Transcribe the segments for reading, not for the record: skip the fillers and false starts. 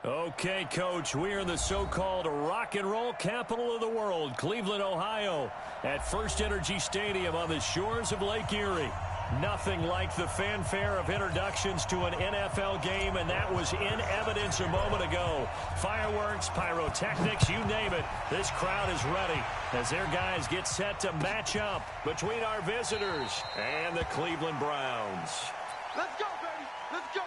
Okay, Coach, we're in the so-called rock and roll capital of the world, Cleveland, Ohio, at First Energy Stadium on the shores of Lake Erie. Nothing like the fanfare of introductions to an NFL game, and that was in evidence a moment ago. Fireworks, pyrotechnics, you name it. This crowd is ready as their guys get set to match up between our visitors and the Cleveland Browns. Let's go, baby. Let's go.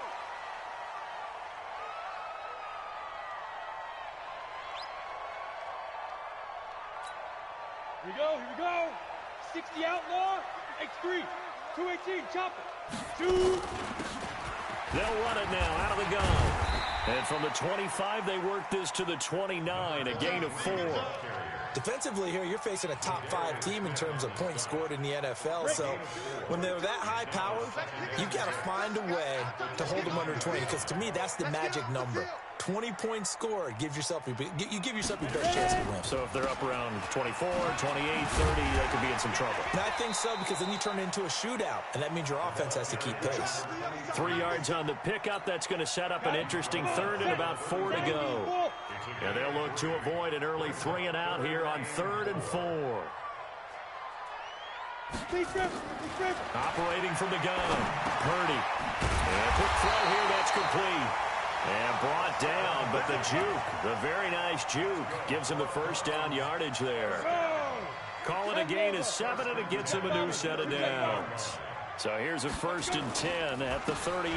Here we go. 60 outlaw, X3. 218, chop it. 2. They'll run it now out of the gun. And from the 25, they work this to the 29, a gain of 4. Defensively here, you're facing a top 5 team in terms of points scored in the NFL. So when they're that high power, you got to find a way to hold them under 20. Because to me, that's the magic number. 20 points scored gives yourself you give yourself your best chance to win. So if they're up around 24, 28, 30, they could be in some trouble. And I think so, because then you turn it into a shootout, and that means your offense has to keep pace. 3 yards on the pickup. That's going to set up an interesting third and about 4 to go. And they'll look to avoid an early 3 and out here on 3rd and 4. Operating from the gun, Purdy. And a quick throw here, that's complete. And brought down, but the juke, the very nice juke, gives him the first down yardage there. Call it a gain of 7, and it gets him a new set of downs. So here's a 1st and 10 at the 38.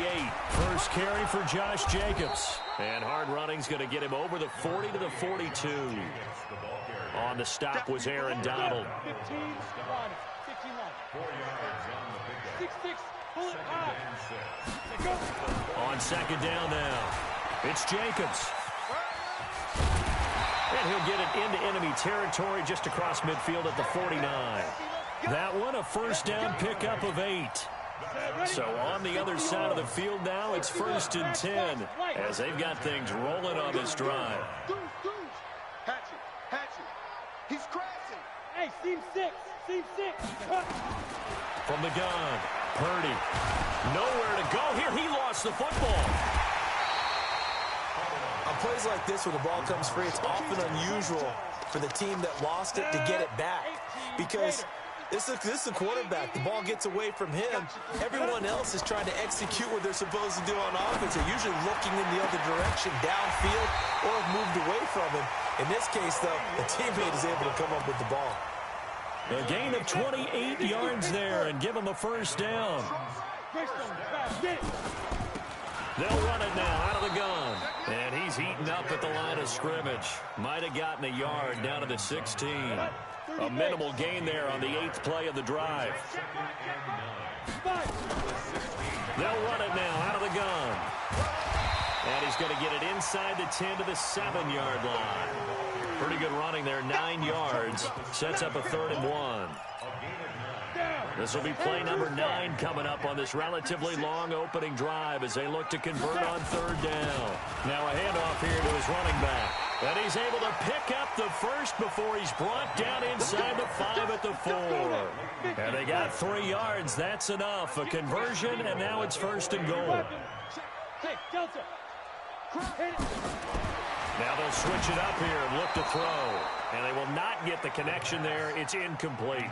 First carry for Josh Jacobs. And hard running's going to get him over the 40 to the 42. On the stop was Aaron Donald. 15 line. 4 yards on the pickup. 6-6. Pull it high. On 2nd down now, it's Jacobs. And he'll get it into enemy territory just across midfield at the 49. That one, a first down pickup of 8. So on the other side of the field now, it's 1st and 10 as they've got things rolling on this drive. Hatchet. He's crashing. Hey, seam 6. From the gun, Purdy. Nowhere to go here. He lost the football. On plays like this, when the ball comes free, it's often unusual for the team that lost it to get it back. Because this is a quarterback. The ball gets away from him. Everyone else is trying to execute what they're supposed to do on offense. They're usually looking in the other direction, downfield, or have moved away from him. In this case, though, the teammate is able to come up with the ball. A gain of 28 yards there and give him a first down. They'll run it now out of the gun. And he's eaten up at the line of scrimmage. Might have gotten a yard down to the 16. A minimal gain there on the 8th play of the drive. They'll run it now out of the gun. And he's going to get it inside the 10 to the 7-yard line. Pretty good running there, 9 yards. Sets up a 3rd and 1. This will be play number 9 coming up on this relatively long opening drive as they look to convert on 3rd down. Now a handoff here to his running back. And he's able to pick up the first before he's brought down inside the 5 at the 4. And they got 3 yards. That's enough. A conversion, and now it's 1st and goal. Now they'll switch it up here and look to throw. And they will not get the connection there. It's incomplete.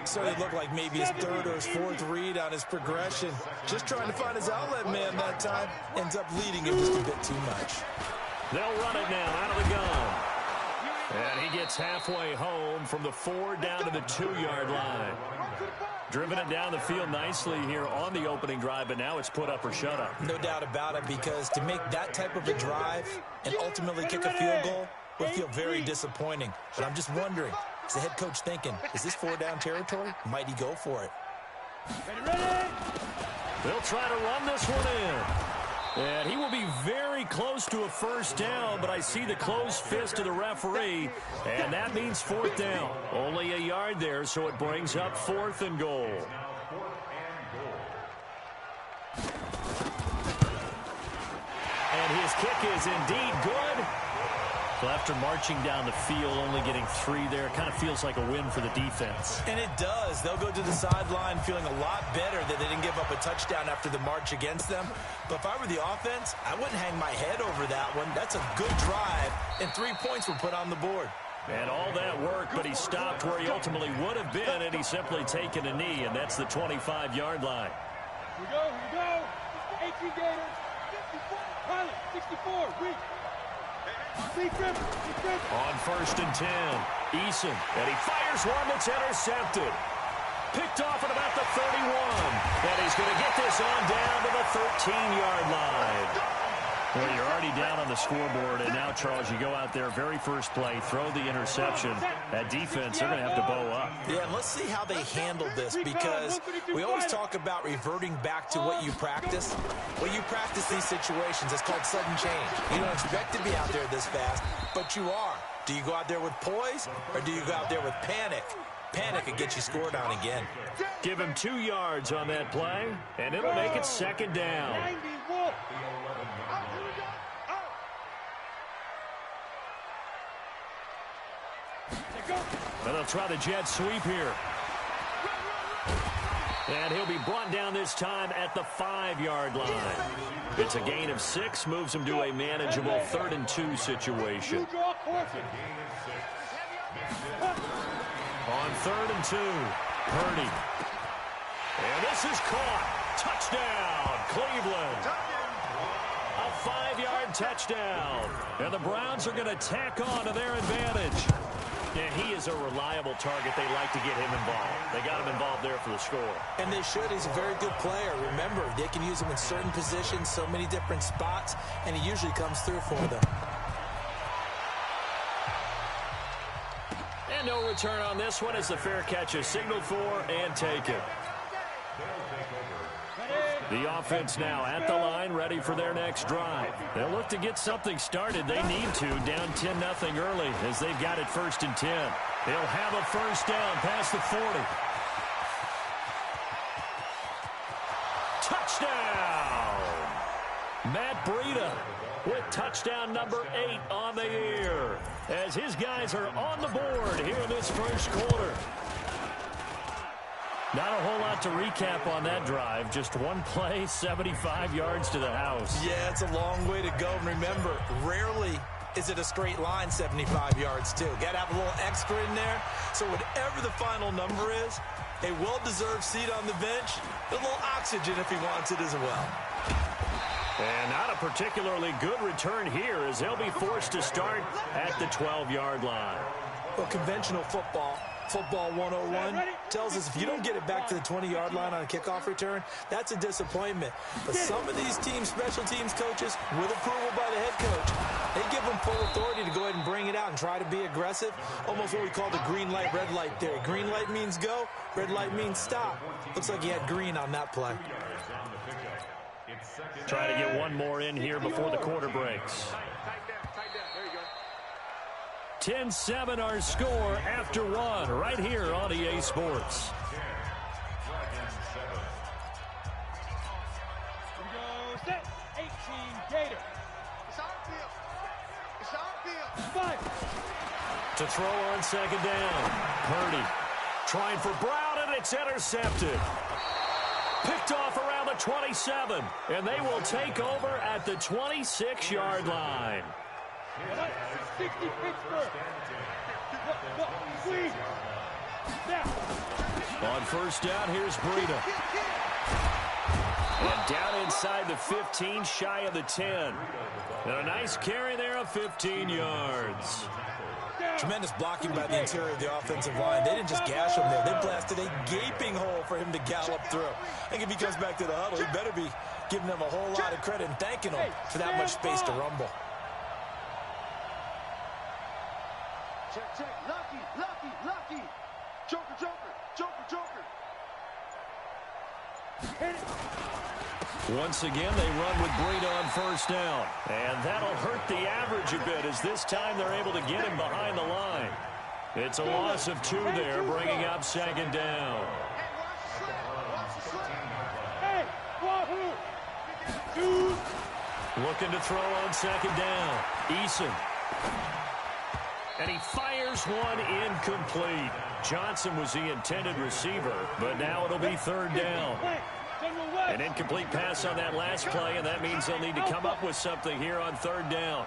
So it looked like maybe his 3rd or his 4th read on his progression. Just trying to find his outlet man that time. Ends up leading him just a bit too much. They'll run it now out of the gun. And he gets halfway home from the 4 down to the 2-yard line. Driven it down the field nicely here on the opening drive, but now it's put up or shut up. No doubt about it, because to make that type of a drive and ultimately kick a field goal would feel very disappointing. But I'm just wondering, is the head coach thinking, is this 4-down territory? Might he go for it? They'll try to run this one in. And he will be very close to a first down, but I see the closed fist of the referee, and that means 4th down. Only a yard there, so it brings up 4th and goal. And his kick is indeed good. Well, after marching down the field, only getting 3 there, it kind of feels like a win for the defense. And it does. They'll go to the sideline feeling a lot better that they didn't give up a touchdown after the march against them. But if I were the offense, I wouldn't hang my head over that one. That's a good drive, and 3 points were put on the board. And all that work, but he stopped where he ultimately would have been, and he's simply taken a knee, and that's the 25-yard line. Here we go. 18 Gators. Pilot, 64, weak. On 1st and 10, Eason, and he fires one that's intercepted. Picked off at about the 31, and he's going to get this on down to the 13-yard line. Well, you're already down on the scoreboard, and now, Charles, you go out there, very first play, throw the interception. That defense, they're going to have to bow up. Yeah, and let's see how they handle this, because we always talk about reverting back to what you practice. Well, you practice these situations. It's called sudden change. You don't expect to be out there this fast, but you are. Do you go out there with poise, or do you go out there with panic? Panic could get you scored on again. Give him 2 yards on that play, and it'll make it 2nd down. Well, they'll try the jet sweep here. And he'll be brought down this time at the 5-yard line. It's a gain of 6, moves him to a manageable 3rd and 2 situation. On 3rd and 2, Purdy. And this is caught. Touchdown, Cleveland. A 5-yard touchdown. And the Browns are going to tack on to their advantage. And he is a reliable target. They like to get him involved. They got him involved there for the score. And they should. He's a very good player. Remember, they can use him in certain positions, so many different spots, and he usually comes through for them. And no return on this one as the fair catch is signaled for and taken. The offense now at the line, ready for their next drive. They'll look to get something started. They need to, down 10-0 early as they've got it 1st and 10. They'll have a 1st down past the 40. Touchdown! Matt Breida with touchdown number 8 on the year as his guys are on the board here in this first quarter. Not a whole lot to recap on that drive. Just one play, 75 yards to the house. Yeah, it's a long way to go. And remember, rarely is it a straight line 75 yards, too. Got to have a little extra in there. So whatever the final number is, a well-deserved seat on the bench, a little oxygen if he wants it as well. And not a particularly good return here as they'll be forced to start at the 12-yard line. Well, conventional football 101, tells us if you don't get it back to the 20-yard line on a kickoff return, that's a disappointment. But some of these teams, special teams coaches, with approval by the head coach, they give them full authority to go ahead and bring it out and try to be aggressive. Almost what we call the green light, red light theory. Green light means go, red light means stop. Looks like he had green on that play. Try to get one more in here before the quarter breaks. 10-7 our score after 1 right here on EA Sports. Here we go, set, 18 Gator. It's our field. It's our field. 5. To throw on 2nd down. Purdy trying for Brown, and it's intercepted. Picked off around the 27, and they will take over at the 26-yard line. 60 Pittsburgh. Please. Now. On 1st down, here's Breida. And down inside the 15, shy of the 10. And a nice carry there of 15 yards. Tremendous blocking by the interior of the offensive line. They didn't just gash him there. They blasted a gaping hole for him to gallop through. I think if he comes back to the huddle, he better be giving them a whole lot of credit and thanking them for that much space to rumble. Check, check. Lucky. Joker. Hit it. Once again, they run with Breida on 1st down. And that'll hurt the average a bit as this time they're able to get him behind the line. It's a loss of 2 there, bringing up 2nd down. Hey, Wahoo. 2. Looking to throw on 2nd down. Eason. And he fires one incomplete. Johnson was the intended receiver, but now it'll be third down. An incomplete pass on that last play, and that means they'll need to come up with something here on third down.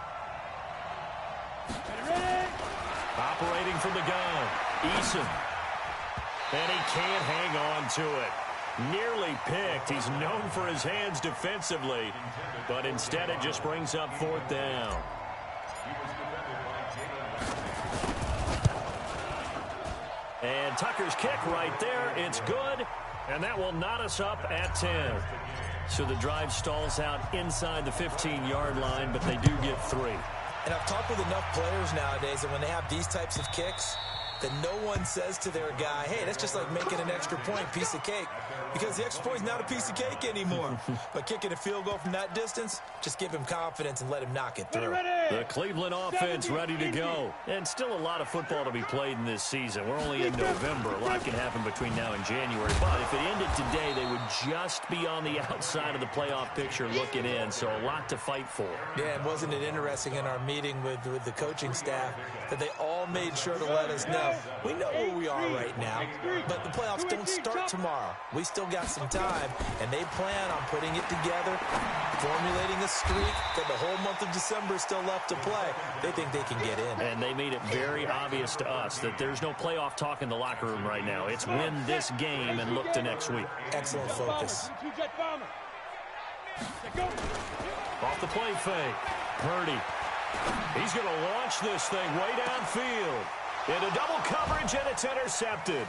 Operating from the gun, Eason. And he can't hang on to it. Nearly picked. He's known for his hands defensively, but instead it just brings up fourth down. And Tucker's kick right there. It's good, and that will knot us up at 10. So the drive stalls out inside the 15-yard line, but they do get 3. And I've talked with enough players nowadays that when they have these types of kicks, that no one says to their guy, hey, that's just like making an extra point, piece of cake. Because the extra point is not a piece of cake anymore. But kicking a field goal from that distance, just give him confidence and let him knock it through. The Cleveland offense ready to go. And still a lot of football to be played in this season. We're only in November. A lot can happen between now and January. But if it ended today, they would just be on the outside of the playoff picture looking in. So a lot to fight for. Yeah, and wasn't it interesting in our meeting with the coaching staff that they all made sure to let us know, we know where we are right now, but the playoffs don't start tomorrow. We still got some time, and they plan on putting it together, formulating a streak that the whole month of December is still left to play. They think they can get in. And they made it very obvious to us that there's no playoff talk in the locker room right now. It's win this game and look to next week. Excellent focus. Off the play fake. Purdy. He's going to launch this thing way downfield. Into double coverage, and it's intercepted.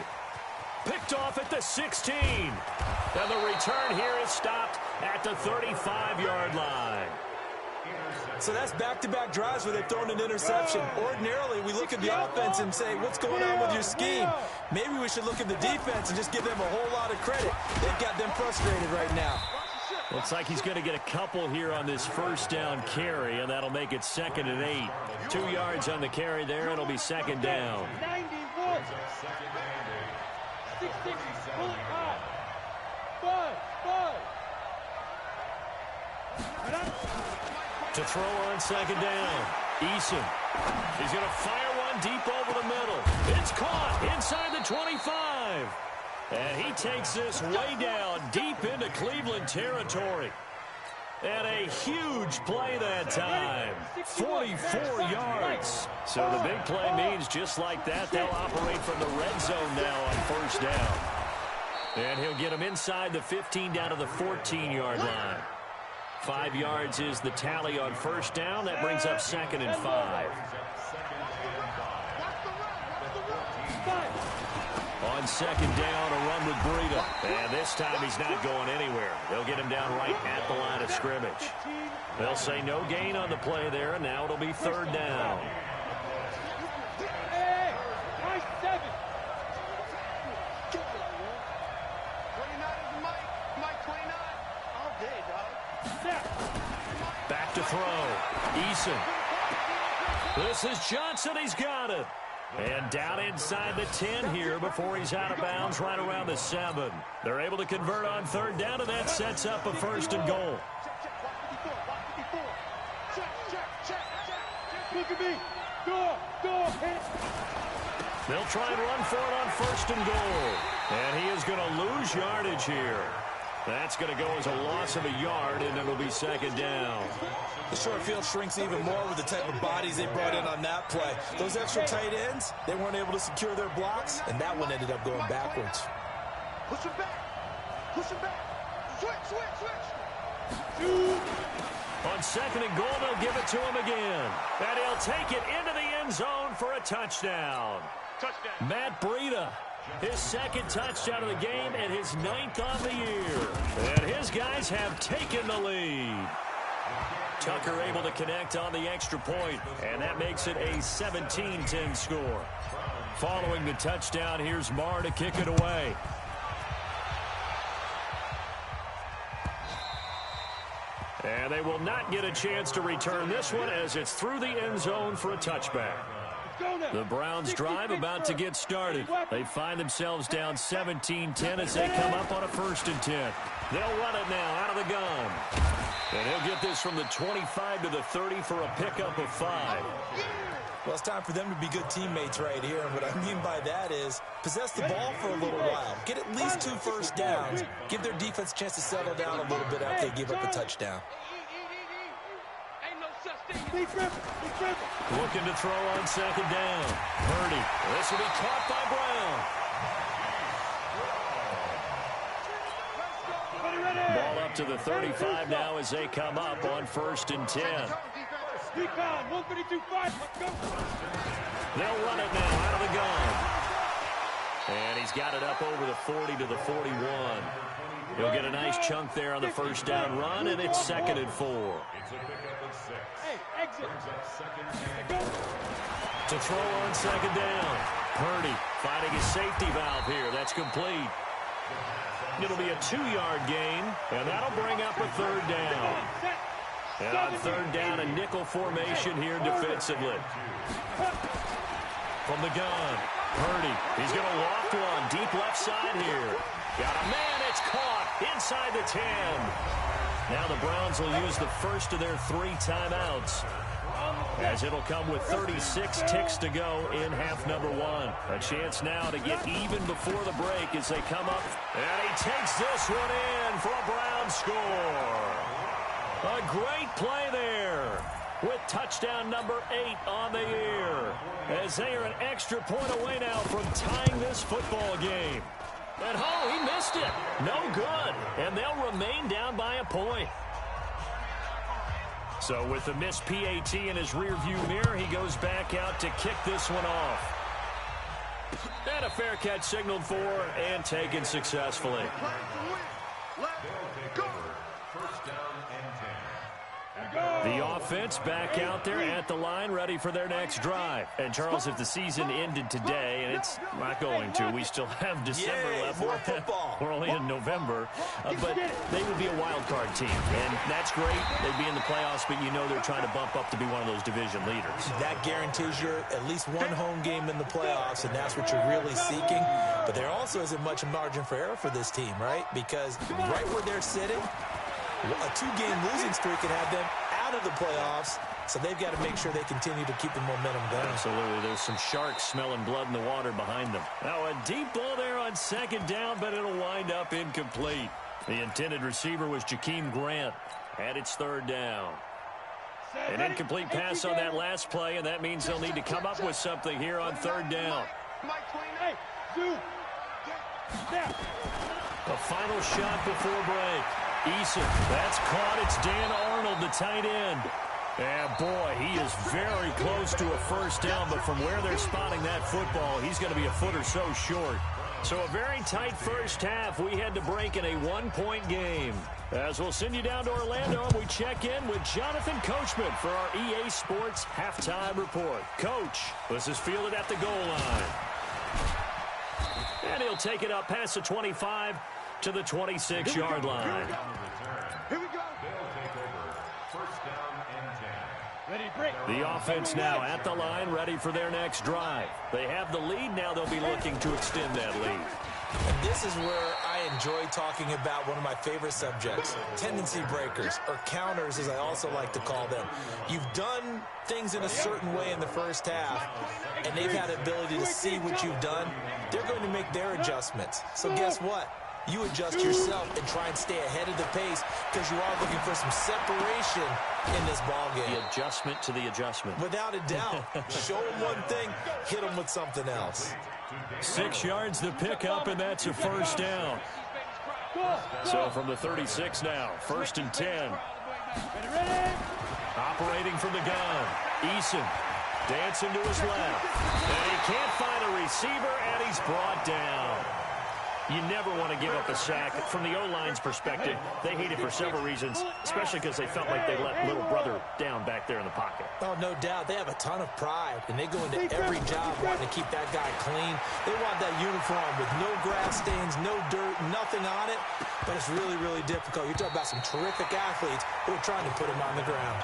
Picked off at the 16. And the return here is stopped at the 35-yard line. So that's back-to-back drives where they've thrown an interception. Ordinarily, we look at the offense and say, what's going on with your scheme? Maybe we should look at the defense and just give them a whole lot of credit. They've got them frustrated right now. Looks like he's going to get a couple here on this first down carry, and that'll make it 2nd and 8. 2 yards on the carry there. It'll be second down. 91. 6-6. Pull it high. 5. To throw on second down. Eason. He's going to fire one deep over the middle. It's caught inside the 25. And he takes this way down deep into Cleveland territory. And a huge play that time. 44 yards. So the big play means just like that, they'll operate from the red zone now on first down. And he'll get him inside the 15 down to the 14-yard line. 5 yards is the tally on first down. That brings up 2nd and 5. On second down, a run with Breida. And this time he's not going anywhere. They'll get him down right at the line of scrimmage. They'll say no gain on the play there, and now it'll be third down. Back to throw. Eason. This is Johnson. He's got it. And down inside the 10 here before he's out of bounds right around the 7. They're able to convert on third down, and that sets up a 1st and goal. Look at me. Go. They'll try and run for it on 1st and goal. And he is going to lose yardage here. That's going to go as a loss of a yard, and it'll be second down. The short field shrinks even more with the type of bodies they brought in on that play. Those extra tight ends, they weren't able to secure their blocks, and that one ended up going backwards. Push him back. Switch. On 2nd and goal, they'll give it to him again. And he'll take it into the end zone for a touchdown. Matt Breida. His 2nd touchdown of the game and his 9th on the year. And his guys have taken the lead. Tucker able to connect on the extra point, and that makes it a 17-10 score. Following the touchdown, here's Marr to kick it away. And they will not get a chance to return this one as it's through the end zone for a touchback. The Browns drive about to get started. They find themselves down 17-10 as they come up on a 1st and 10. They'll run it now out of the gun. And he'll get this from the 25 to the 30 for a pickup of 5. Well, it's time for them to be good teammates right here. And what I mean by that is possess the ball for a little while. Get at least 2 first downs. Give their defense a chance to settle down a little bit after they give up a touchdown. Looking to throw on second down. Purdy. This will be caught by Brown. Ball up to the 35 now as they come up on 1st and 10. They'll run it now out of the gun. And he's got it up over the 40 to the 41. He'll get a nice chunk there on the first down run, and it's 2nd and 4. To throw on second down. Purdy finding his safety valve here. That's complete. It'll be a 2-yard gain, and that'll bring up a 3rd down. And on 3rd down, a nickel formation here defensively. From the gun, Purdy. He's going to loft one deep left side here. Got a man. It's caught inside the 10. Now the Browns will use the first of their 3 timeouts, as it'll come with 36 ticks to go in half number 1. A chance now to get even before the break as they come up. And he takes this one in for a Brown score. A great play there with touchdown number 8 on the year, as they are an extra point away now from tying this football game. And he missed it. No good. And they'll remain down by a point. So with the missed PAT in his rearview mirror, he goes back out to kick this one off. And a fair catch signaled for and taken successfully. The offense back out there at the line, ready for their next drive. And, Charles, if the season ended today, and it's not going to, we still have December left. More football. We're only in November. But they would be a wild card team, and that's great. They'd be in the playoffs, but you know they're trying to bump up to be one of those division leaders. That guarantees you at least 1 home game in the playoffs, and that's what you're really seeking. But there also isn't much margin for error for this team, right? Because right where they're sitting, a 2-game losing streak can have them out of the playoffs, so they've got to make sure they continue to keep the momentum going. Absolutely. There's some sharks smelling blood in the water behind them. Now a deep ball there on second down, but it'll wind up incomplete. The intended receiver was Jakeem Grant, and it's 3rd down. An incomplete pass on that last play, and that means they'll need to come up with something here on 3rd down. The final shot before break. Eason, that's caught. It's Dan Arnold, the tight end. And, boy, he is very close to a first down, but from where they're spotting that football, he's going to be a foot or so short. So a very tight first half. We had to break in a 1-point game. As we'll send you down to Orlando, and we check in with Jonathan Coachman for our EA Sports Halftime Report. Coach, this is fielded at the goal line. And he'll take it up past the 25 to the 26-yard line. Here we go. The offense now at the line, ready for their next drive. They have the lead. Now they'll be looking to extend that lead. And this is where I enjoy talking about one of my favorite subjects, tendency breakers, or counters as I also like to call them. You've done things in a certain way in the first half, and they've had the ability to see what you've done. They're going to make their adjustments. So guess what? You adjust yourself and try and stay ahead of the pace because you are looking for some separation in this ball game. The adjustment to the adjustment. Without a doubt. Show them one thing, hit them with something else. 6 yards the pickup, and that's a first down. So from the 36 now, 1st and 10. Operating from the gun. Eason dancing to his left. And he can't find a receiver, and he's brought down. You never want to give up a sack. From the O-line's perspective, they hate it for several reasons, especially because they felt like they let little brother down back there in the pocket. Oh, no doubt. They have a ton of pride, and they go into every job wanting to keep that guy clean. They want that uniform with no grass stains, no dirt, nothing on it, but it's really, really difficult. You're talking about some terrific athletes who are trying to put him on the ground.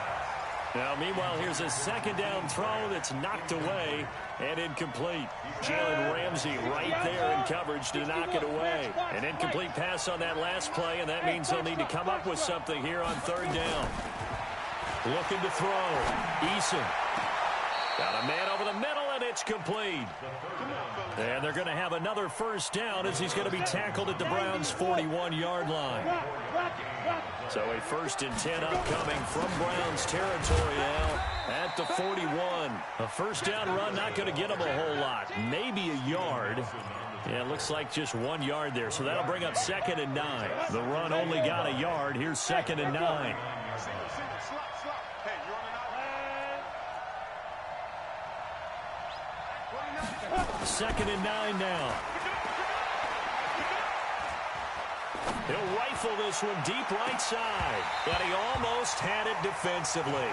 Now, meanwhile, here's a second down throw that's knocked away and incomplete. Jalen Ramsey right there in coverage to knock it away. An incomplete pass on that last play, and that means they'll need to come up with something here on 3rd down. Looking to throw. Eason. Got a man over the middle, and it's complete. And they're going to have another first down as he's going to be tackled at the Browns' 41-yard line. So a 1st and 10 upcoming from Browns territory now at the 41. A first down run not going to get him a whole lot. Maybe a yard. Yeah, it looks like just 1 yard there. So that'll bring up 2nd and 9. The run only got a yard. Here's 2nd and 9. Second and 9 now. He'll rifle this one deep right side. And he almost had it defensively.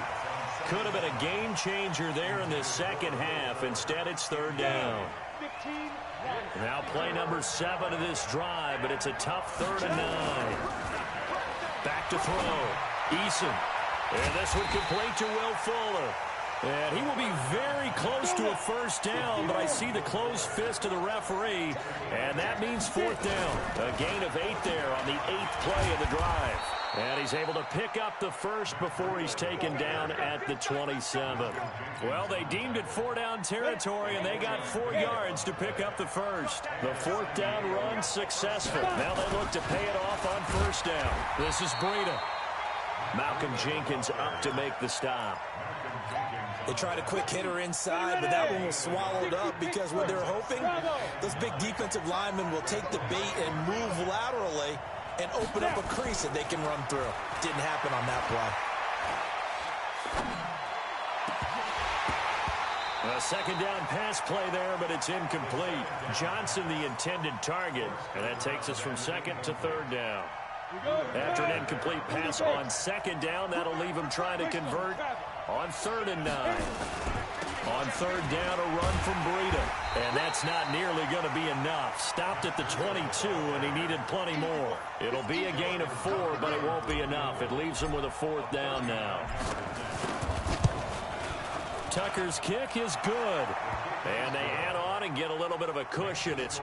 Could have been a game changer there in the second half. Instead, it's 3rd down. Now play number 7 of this drive, but it's a tough 3rd and 9. Back to throw. Eason. And this one complete to Will Fuller. And he will be very close to a first down, but I see the closed fist of the referee, and that means 4th down. A gain of 8 there on the 8th play of the drive. And he's able to pick up the first before he's taken down at the 27. Well, they deemed it 4-down territory, and they got 4 yards to pick up the first. The 4th down run successful. Now they look to pay it off on 1st down. This is Breida. Malcolm Jenkins up to make the stop. They tried a quick hitter inside, but that one was swallowed up because what they're hoping, those big defensive linemen will take the bait and move laterally and open up a crease that they can run through. Didn't happen on that play. A 2nd down pass play there, but it's incomplete. Johnson the intended target, and that takes us from 2nd to 3rd down. After an incomplete pass on 2nd down, that'll leave him trying to convert on 3rd and 9. On 3rd down, a run from Breida. And that's not nearly going to be enough. Stopped at the 22, and he needed plenty more. It'll be a gain of 4, but it won't be enough. It leaves him with a 4th down now. Tucker's kick is good. And they add on and get a little bit of a cushion. It's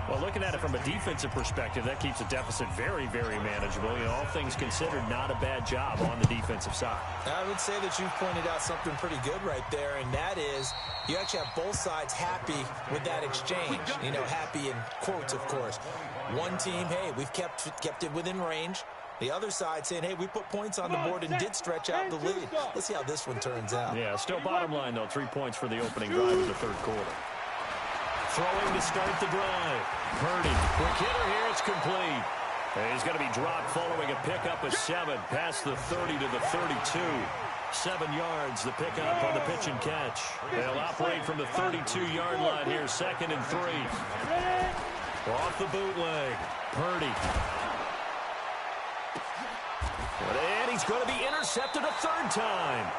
well, looking at it from a defensive perspective, that keeps the deficit very, very manageable. You know, all things considered, not a bad job on the defensive side. I would say that you've pointed out something pretty good right there, and that is you actually have both sides happy with that exchange. You know, happy in quotes, of course. One team, hey, we've kept it within range. The other side saying, hey, we put points on the board and did stretch out the lead. Let's see how this one turns out. Yeah, still bottom line, though, 3 points for the opening drive of the 3rd quarter. Throwing to start the drive. Purdy, quick hitter here, it's complete. And he's going to be dropped following a pickup of 7 past the 30 to the 32. 7 yards, the pickup on the pitch and catch. They'll operate from the 32-yard line here, 2nd and 3. Off the bootleg, Purdy. And he's going to be intercepted a 3rd time.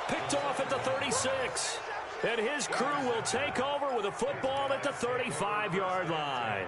Picked off at the 36. And his crew will take over with a football at the 35-yard line.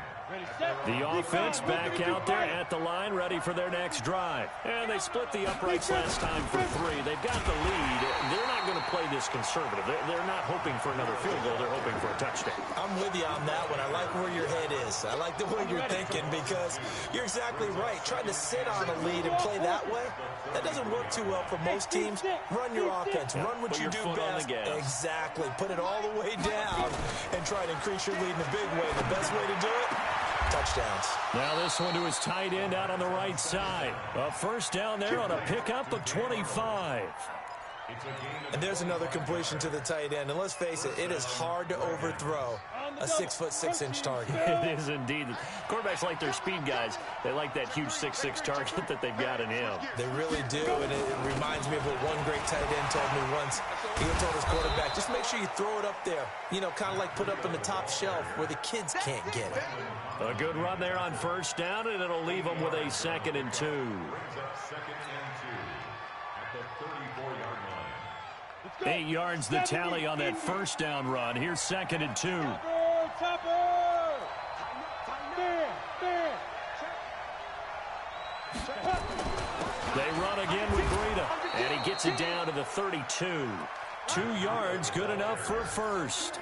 The offense back out there at the line, ready for their next drive. And they split the uprights last time for 3. They've got the lead. They're not going to play this conservative. They're not hoping for another field goal. They're hoping for a touchdown. I'm with you on that one. I like where your head is. I like the way you're thinking because you're exactly right. Trying to sit on a lead and play that way, that doesn't work too well for most teams. Run your offense. Run what you do best. Exactly. Put it all the way down and try to increase your lead in a big way. The best way to do it, touchdowns. Now this one to his tight end out on the right side. A 1st down there on a pickup of 25. And there's another completion to the tight end. And let's face it, it is hard to overthrow a 6'6" target. It is indeed. Quarterbacks like their speed guys. They like that huge 6'6" target that they've got in him. They really do, and it reminds me of what one great tight end told me once. He told his quarterback, just make sure you throw it up there. You know, kind of like put up in the top shelf where the kids can't get it. A good run there on 1st down, and it'll leave them with a 2nd and 2. At the 34-yard line. 8 yards the tally on that 1st down run. Here's 2nd and 2. They run again with Breida, and he gets it down to the 32. 2 yards, good enough for a 1st.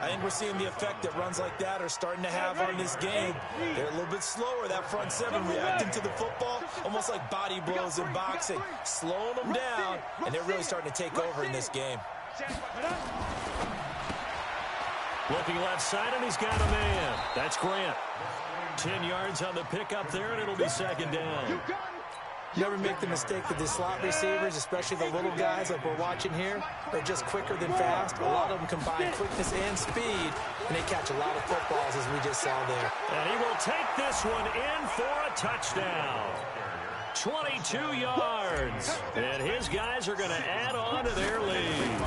I think we're seeing the effect that runs like that are starting to have on this game. They're a little bit slower, that front seven, reacting to the football, almost like body blows in boxing, slowing them down, and they're really starting to take over in this game. Looking left side, and he's got a man. That's Grant. 10 yards on the pickup there, and it'll be second down. Never make the mistake that the slot receivers, especially the little guys like we're watching here, are just quicker than fast. A lot of them combine quickness and speed, and they catch a lot of footballs, as we just saw there. And he will take this one in for a touchdown. 22 yards. And his guys are going to add on to their lead.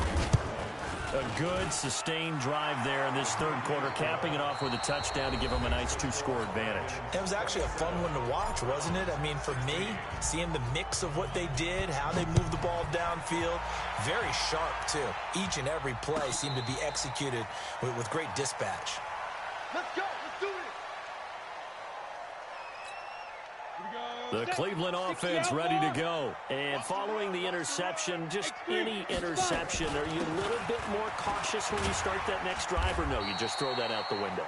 A good, sustained drive there in this third quarter, capping it off with a touchdown to give them a nice two-score advantage. It was actually a fun one to watch, wasn't it? I mean, for me, seeing the mix of what they did, how they moved the ball downfield, very sharp, too. Each and every play seemed to be executed with great dispatch. Let's go. Let's do it. The Cleveland offense ready to go. And following the interception, just any interception, are you a little bit more cautious when you start that next drive, or no, you just throw that out the window?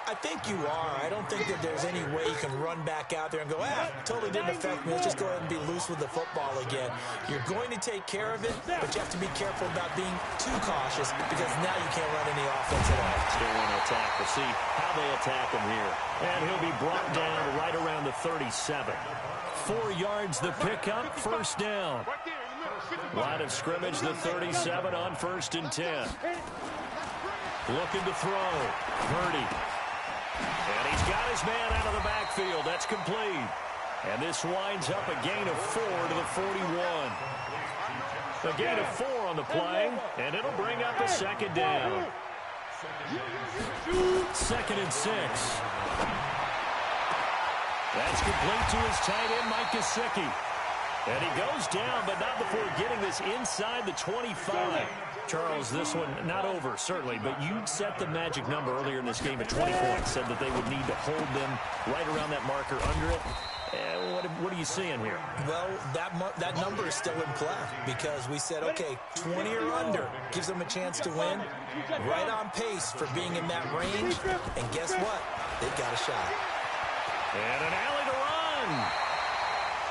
I think you are. I don't think that there's any way you can run back out there and go, totally didn't affect me. Let's just go ahead and be loose with the football again. You're going to take care of it, but you have to be careful about being too cautious because now you can't run any offense at all. Still want to attack. We'll see how they attack him here. And he'll be brought down right around the 37. 4 yards the pickup, first down. Line of scrimmage, the 37 on 1st and 10. Looking to throw. Purdy. And he's got his man out of the backfield. That's complete. And this winds up a gain of 4 to the 41. A gain of 4 on the play, and it'll bring up a second down. 2nd and 6. That's complete to his tight end, Mike Gesicki. And he goes down, but not before getting this inside the 25. Charles, this one not over, certainly, but you set the magic number earlier in this game at 20 points, said that they would need to hold them right around that marker under it. What are you seeing here? Well, that number is still in play because we said, okay, 20 or under gives them a chance to win. Right on pace for being in that range. And guess what? They've got a shot. And an alley to run.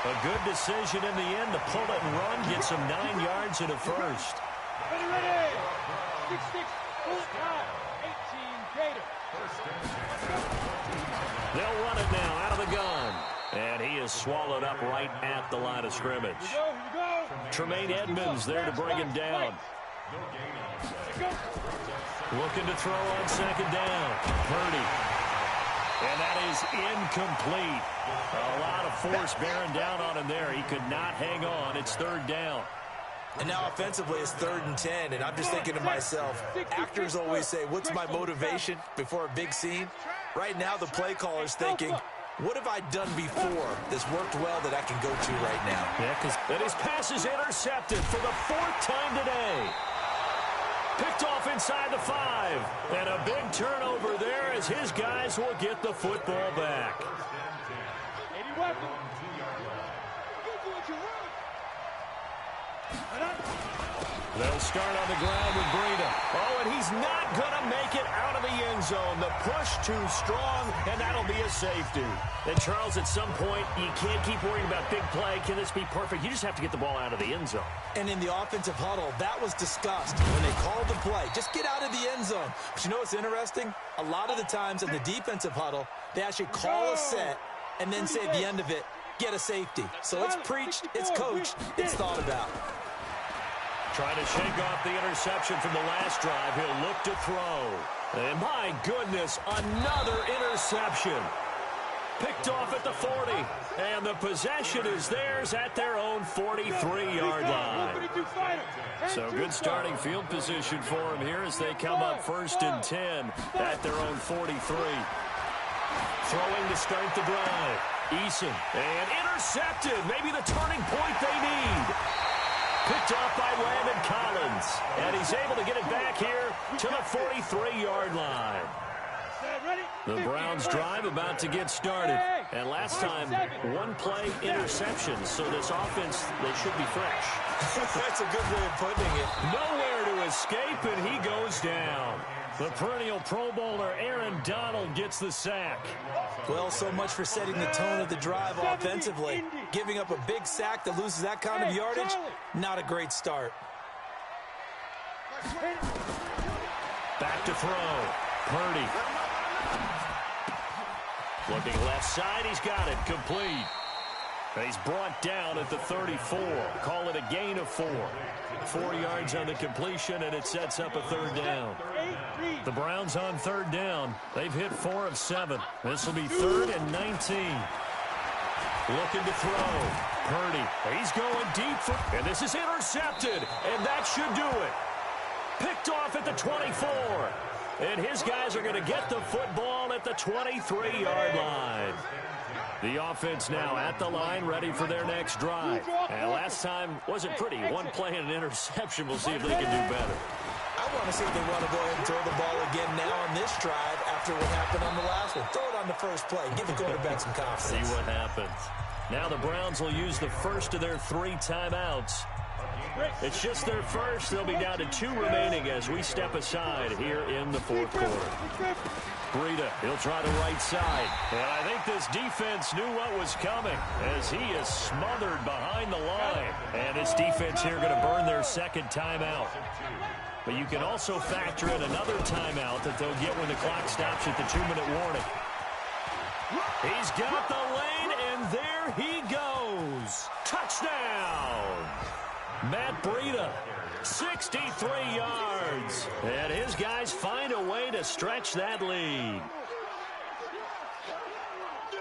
A good decision in the end to pull it and run, get some 9 yards in a first. Ready. 6-6, pull it high. 18 Gator. They'll run it now out of the gun. And he is swallowed up right at the line of scrimmage. Here we go. Tremaine Edmonds there to bring him down. Looking to throw on second down. Purdy. And that is incomplete. A lot of force bearing down on him there. He could not hang on. It's 3rd down. And now offensively it's 3rd and 10, and I'm just thinking to myself, actors always say, what's my motivation before a big scene? Right now the play caller's thinking, what have I done before that's worked well that I can go to right now? Yeah, because his pass is intercepted for the 4th time today. Picked off inside the 5. And a big turnover there as his guys will get the football back. 81. They'll start on the ground with Breida. Oh, and he's not going to make it out of the end zone. The push too strong, and that'll be a safety. And, Charles, at some point, you can't keep worrying about big play. Can this be perfect? You just have to get the ball out of the end zone. And in the offensive huddle, that was discussed when they called the play. Just get out of the end zone. But you know what's interesting? A lot of the times in the defensive huddle, they actually call a set and then say at the end of it, get a safety. So it's preached, it's coached, it's thought about. Trying to shake off the interception from the last drive. He'll look to throw. And my goodness, another interception. Picked off at the 40. And the possession is theirs at their own 43-yard line. So good starting field position for him here as they come up 1st and 10 at their own 43. Throwing to start the drive. Eason. And intercepted. Maybe the turning point they need. Picked off by Landon Collins. And he's able to get it back here to the 43-yard line. The Browns drive about to get started. And last time, 1-play interception. So this offense, they should be fresh. That's a good way of putting it. Nowhere to escape, and he goes down. The perennial Pro Bowler Aaron Donald gets the sack. Well, so much for setting the tone of the drive offensively. Giving up a big sack that loses that kind of yardage, not a great start. Back to throw. Purdy. Looking left side, he's got it. Complete. He's brought down at the 34. Call it a gain of 4. 4 yards on the completion, and it sets up a third down. The Browns on third down. They've hit 4 of 7. This will be 3rd and 19. Looking to throw. Purdy. He's going deep for, and this is intercepted, and that should do it. Picked off at the 24. And his guys are going to get the football at the 23-yard line. The offense now at the line, ready for their next drive. And last time wasn't pretty. One play and an interception. We'll see if they can do better. I want to see if they want to go ahead and throw the ball again now on this drive after what happened on the last one. Throw it on the first play. Give the quarterback some confidence. See what happens. Now the Browns will use the first of their 3 timeouts. It's just their first. They'll be down to 2 remaining as we step aside here in the 4th quarter. Breida, he'll try the right side. And I think this defense knew what was coming as he is smothered behind the line. And this defense here going to burn their second timeout. But you can also factor in another timeout that they'll get when the clock stops at the 2-minute warning. He's got the lane, and there he goes. Touchdown! Matt Breida, 63 yards. And his guys find a way to stretch that lead.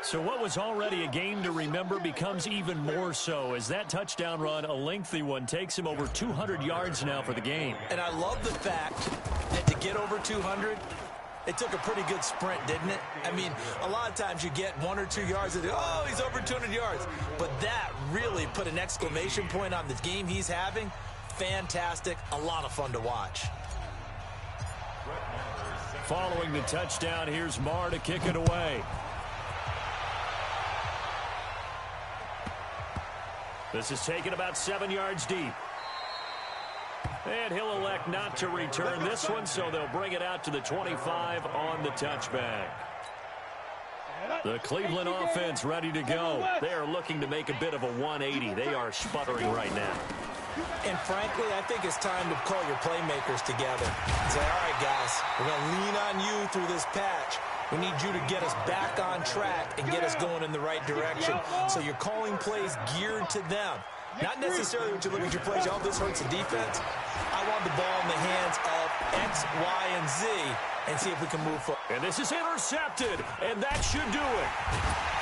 So what was already a game to remember becomes even more so as that touchdown run, a lengthy one, takes him over 200 yards now for the game. And I love the fact that to get over 200, it took a pretty good sprint, didn't it? I mean, a lot of times you get 1 or 2 yards and, oh, he's over 200 yards. But that really put an exclamation point on the game he's having. Fantastic. A lot of fun to watch. Following the touchdown, here's Marr to kick it away. This is taken about 7 yards deep. And he'll elect not to return this one, so they'll bring it out to the 25 on the touchback. The Cleveland offense ready to go. They are looking to make a bit of a 180. They are sputtering right now. And frankly, I think it's time to call your playmakers together. Say, all right, guys, we're going to lean on you through this patch. We need you to get us back on track and get us going in the right direction. So you're calling plays geared to them. Not necessarily when you look at your plays, oh, this hurts the defense. I want the ball in the hands of X, Y, and Z and see if we can move forward. And this is intercepted, and that should do it.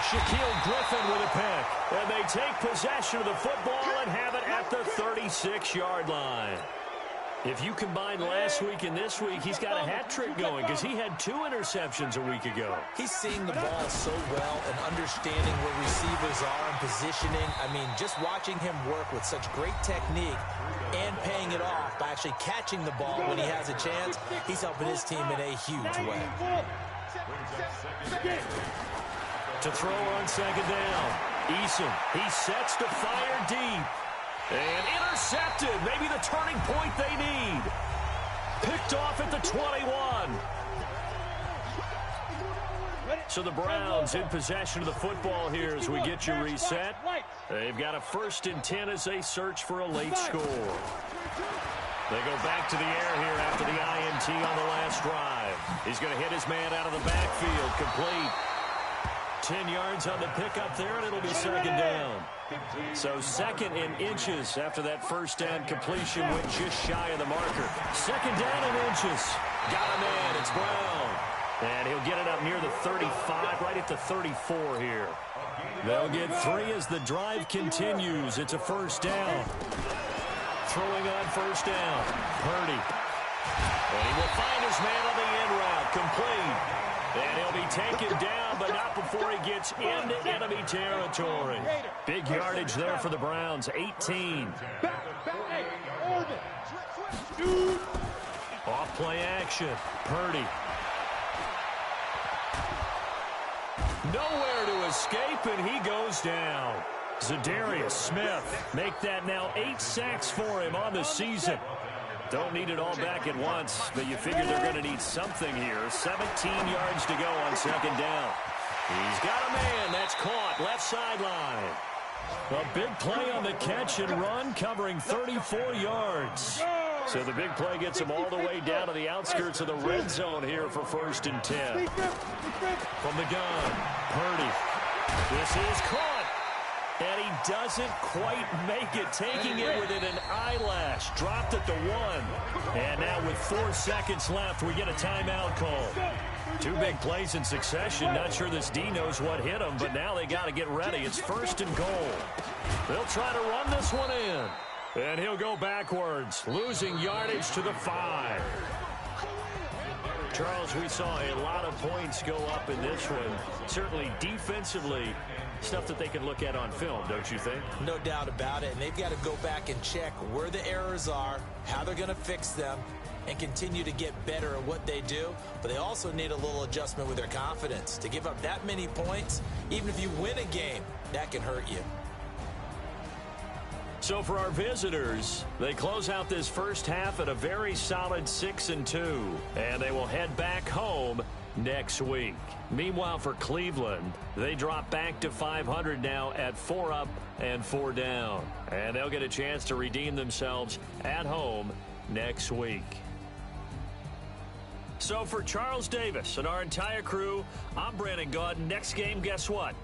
Shaquille Griffin with a pick. And they take possession of the football and have it at the 36-yard line. If you combine last week and this week, he's got a hat trick going because he had 2 interceptions a week ago. He's seeing the ball so well and understanding where receivers are and positioning. I mean, just watching him work with such great technique and paying it off by actually catching the ball when he has a chance, he's helping his team in a huge way. To throw on second down. Eason, he sets to fire deep. And intercepted, maybe the turning point they need. Picked off at the 21. So the Browns in possession of the football here as we get you reset. They've got a 1st and 10 as they search for a late score. They go back to the air here after the INT on the last drive. He's going to hit his man out of the backfield, complete. 10 yards on the pickup there, and it'll be second down. So 2nd and inches after that first down completion went just shy of the marker. 2nd down and inches. Got a man. It's Brown. And he'll get it up near the 35, right at the 34 here. They'll get 3 as the drive continues. It's a first down. Throwing on first down. Purdy. And he will find his man on the end route. Complete. And he'll be taken down, but not before he gets into enemy territory. Big yardage there for the Browns, 18. Off play action. Purdy. Nowhere to escape, and he goes down. Zadarius Smith make that now 8 sacks for him on the season. Don't need it all back at once, but you figure they're going to need something here. 17 yards to go on second down. He's got a man. That's caught. Left sideline. A big play on the catch and run, covering 34 yards. So the big play gets him all the way down to the outskirts of the red zone here for 1st and 10. From the gun, Purdy. This is caught. And he doesn't quite make it, taking it within an eyelash. Dropped at the 1. And now with 4 seconds left, we get a timeout call. 2 big plays in succession. Not sure this D knows what hit him, but now they got to get ready. It's 1st and goal. They'll try to run this one in. And he'll go backwards, losing yardage to the 5. Charles, we saw a lot of points go up in this one. Certainly defensively, stuff that they can look at on film, don't you think? No doubt about it. And they've got to go back and check where the errors are, how they're going to fix them, and continue to get better at what they do. But they also need a little adjustment with their confidence. To give up that many points, even if you win a game, that can hurt you. So for our visitors, they close out this first half at a very solid 6-2. And they will head back home next week. Meanwhile, for Cleveland, they drop back to 500 now at 4 up and 4 down. And they'll get a chance to redeem themselves at home next week. So for Charles Davis and our entire crew, I'm Brandon Gaudin. Next game, guess what?